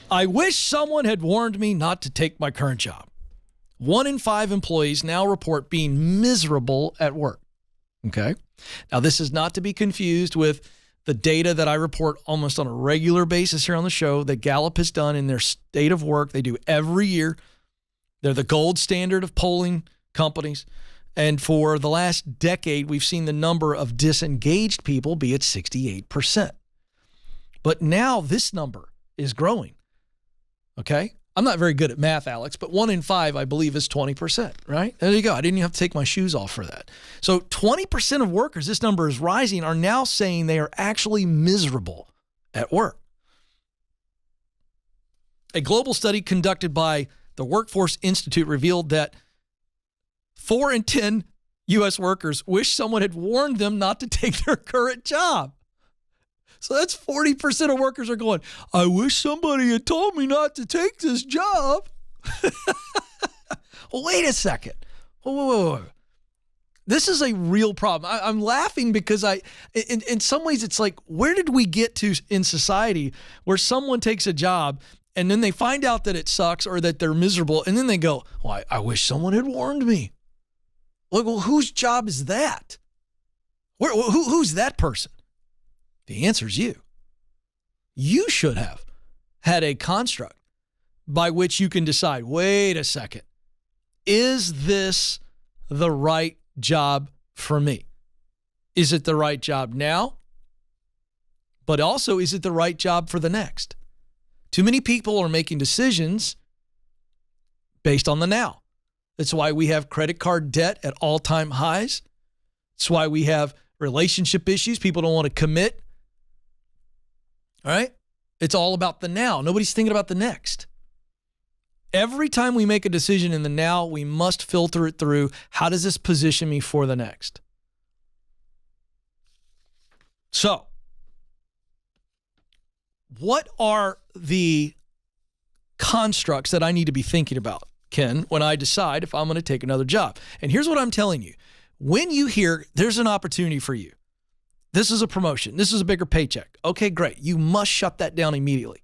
I wish someone had warned me not to take my current job. 1 in 5 employees now report being miserable at work. Okay. Now, this is not to be confused with the data that I report almost on a regular basis here on the show that Gallup has done in their state of work. They do every year. They're the gold standard of polling companies. And for the last decade, we've seen the number of disengaged people be at 68%. But now this number is growing. Okay? I'm not very good at math, Alex, but 1 in 5, I believe, is 20%, right? There you go. I didn't even have to take my shoes off for that. So 20% of workers, this number is rising, are now saying they are actually miserable at work. A global study conducted by the Workforce Institute revealed that 4 in 10 U.S. workers wish someone had warned them not to take their current job. So that's 40% of workers are going, I wish somebody had told me not to take this job. Well, wait a second. Whoa. This is a real problem. I'm laughing because in some ways it's like, where did we get to in society where someone takes a job and then they find out that it sucks or that they're miserable and then they go, well, I wish someone had warned me. Well, whose job is that? Who's that person? The answer is you. You should have had a construct by which you can decide, wait a second, is this the right job for me? Is it the right job now? But also, is it the right job for the next? Too many people are making decisions based on the now. That's why we have credit card debt at all-time highs. That's why we have relationship issues. People don't want to commit. All right? It's all about the now. Nobody's thinking about the next. Every time we make a decision in the now, we must filter it through, how does this position me for the next? So, what are the constructs that I need to be thinking about, Ken, when I decide if I'm going to take another job? And here's what I'm telling you. When you hear there's an opportunity for you, this is a promotion, this is a bigger paycheck, okay, great. You must shut that down immediately.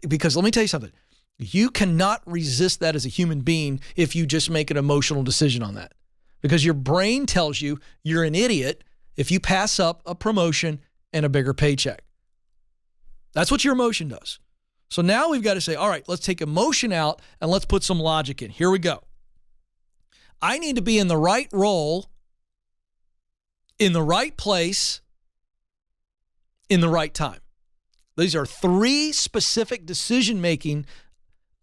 Because let me tell you something. You cannot resist that as a human being if you just make an emotional decision on that. Because your brain tells you you're an idiot if you pass up a promotion and a bigger paycheck. That's what your emotion does. So now we've got to say, all right, let's take emotion out and let's put some logic in. Here we go. I need to be in the right role, in the right place, in the right time. These are 3 specific decision-making,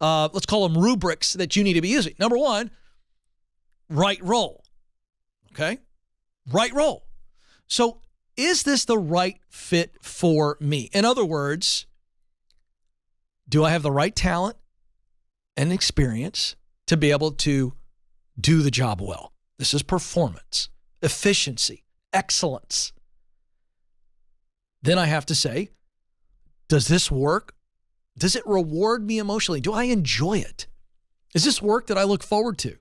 let's call them rubrics that you need to be using. Number 1, right role. Okay? Right role. So is this the right fit for me? In other words, do I have the right talent and experience to be able to do the job well? This is performance, efficiency, excellence. Then I have to say, does this work? Does it reward me emotionally? Do I enjoy it? Is this work that I look forward to?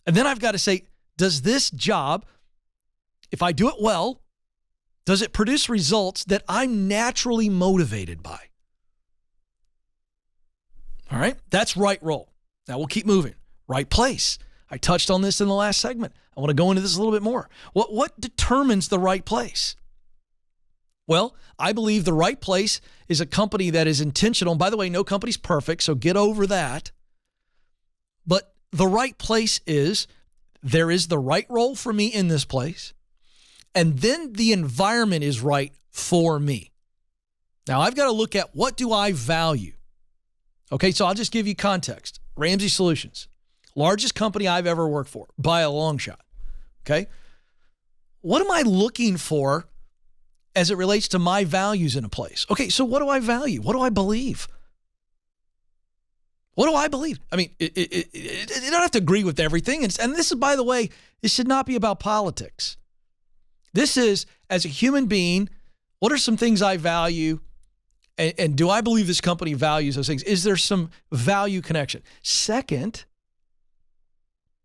And then I've got to say, does this job, if I do it well, does it produce results that I'm naturally motivated by? All right, that's right role. Now we'll keep moving. Right place. I touched on this in the last segment. I want to go into this a little bit more. What determines the right place? Well, I believe the right place is a company that is intentional. And by the way, no company's perfect, so get over that. But the right place is, there is the right role for me in this place, and then the environment is right for me. Now, I've got to look at, what do I value? Okay, so I'll just give you context. Ramsey Solutions, largest company I've ever worked for by a long shot. Okay, what am I looking for as it relates to my values in a place? Okay, so what do I value? What do I believe? What do I believe? I mean, you don't have to agree with everything. And this is, by the way, this should not be about politics. This is, as a human being, what are some things I value? And do I believe this company values those things? Is there some value connection? Second,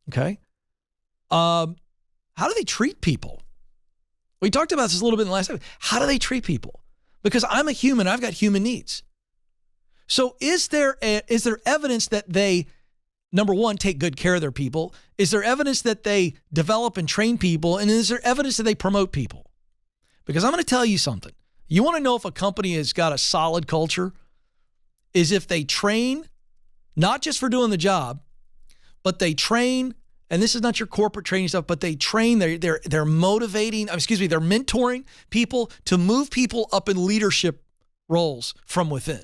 okay, how do they treat people? We talked about this a little bit in the last time. How do they treat people? Because I'm a human, I've got human needs. So is there evidence that they, number one, take good care of their people? Is there evidence that they develop and train people? And is there evidence that they promote people? Because I'm going to tell you something. You want to know if a company has got a solid culture is if they train, not just for doing the job, but they train, and this is not your corporate training stuff, but they train, they're motivating, they're mentoring people to move people up in leadership roles from within.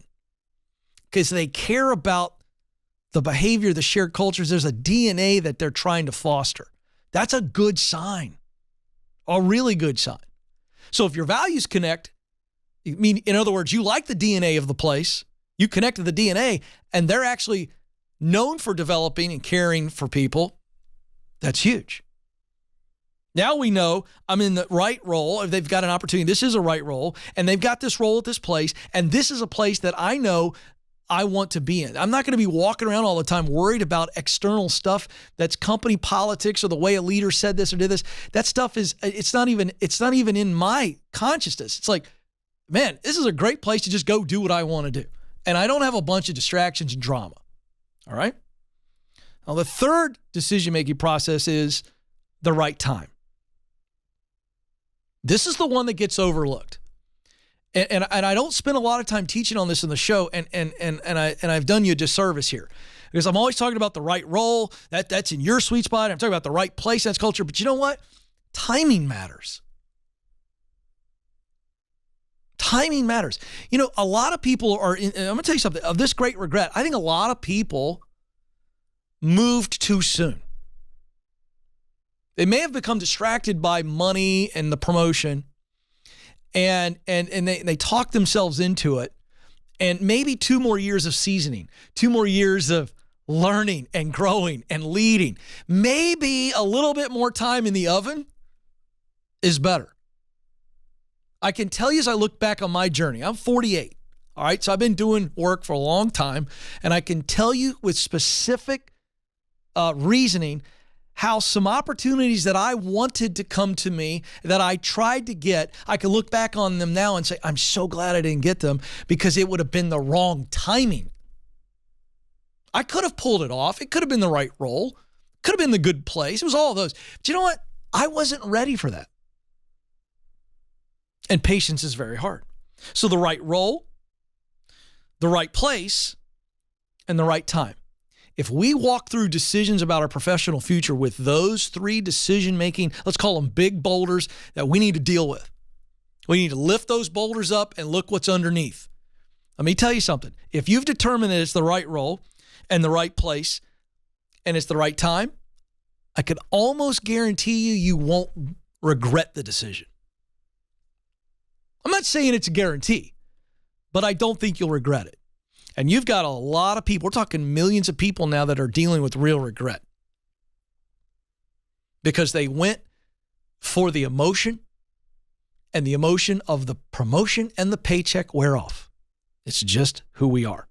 Because they care about the behavior, the shared cultures. There's a DNA that they're trying to foster. That's a good sign, a really good sign. So if your values connect, in other words, you like the DNA of the place, you connect to the DNA, and they're actually known for developing and caring for people, that's huge. Now we know I'm in the right role. If they've got an opportunity, this is a right role, and they've got this role at this place, and this is a place that I know I want to be in. I'm not going to be walking around all the time worried about external stuff that's company politics or the way a leader said this or did this. That stuff it's not even in my consciousness. It's like, man, this is a great place to just go do what I want to do. And I don't have a bunch of distractions and drama. All right? Now, the third decision-making process is the right time. This is the one that gets overlooked. And I don't spend a lot of time teaching on this in the show, and I've done you a disservice here. Because I'm always talking about the right role, that's in your sweet spot. I'm talking about the right place, that's culture. But you know what? Timing matters. Timing matters. You know, a lot of people are I'm going to tell you something, of this great regret. I think a lot of people moved too soon. They may have become distracted by money and the promotion, and they talk themselves into it. And maybe 2 more years of seasoning, 2 more years of learning and growing and leading, maybe a little bit more time in the oven is better. I can tell you as I look back on my journey, I'm 48, all right? So I've been doing work for a long time, and I can tell you with specific reasoning how some opportunities that I wanted to come to me, that I tried to get, I can look back on them now and say, I'm so glad I didn't get them because it would have been the wrong timing. I could have pulled it off. It could have been the right role. Could have been the good place. It was all of those. But you know what? I wasn't ready for that. And patience is very hard. So the right role, the right place, and the right time. If we walk through decisions about our professional future with those 3 decision-making, let's call them big boulders that we need to deal with. We need to lift those boulders up and look what's underneath. Let me tell you something. If you've determined that it's the right role and the right place and it's the right time, I can almost guarantee you won't regret the decision. I'm not saying it's a guarantee, but I don't think you'll regret it. And you've got a lot of people, we're talking millions of people now that are dealing with real regret because they went for the emotion, and the emotion of the promotion and the paycheck wear off. It's just who we are.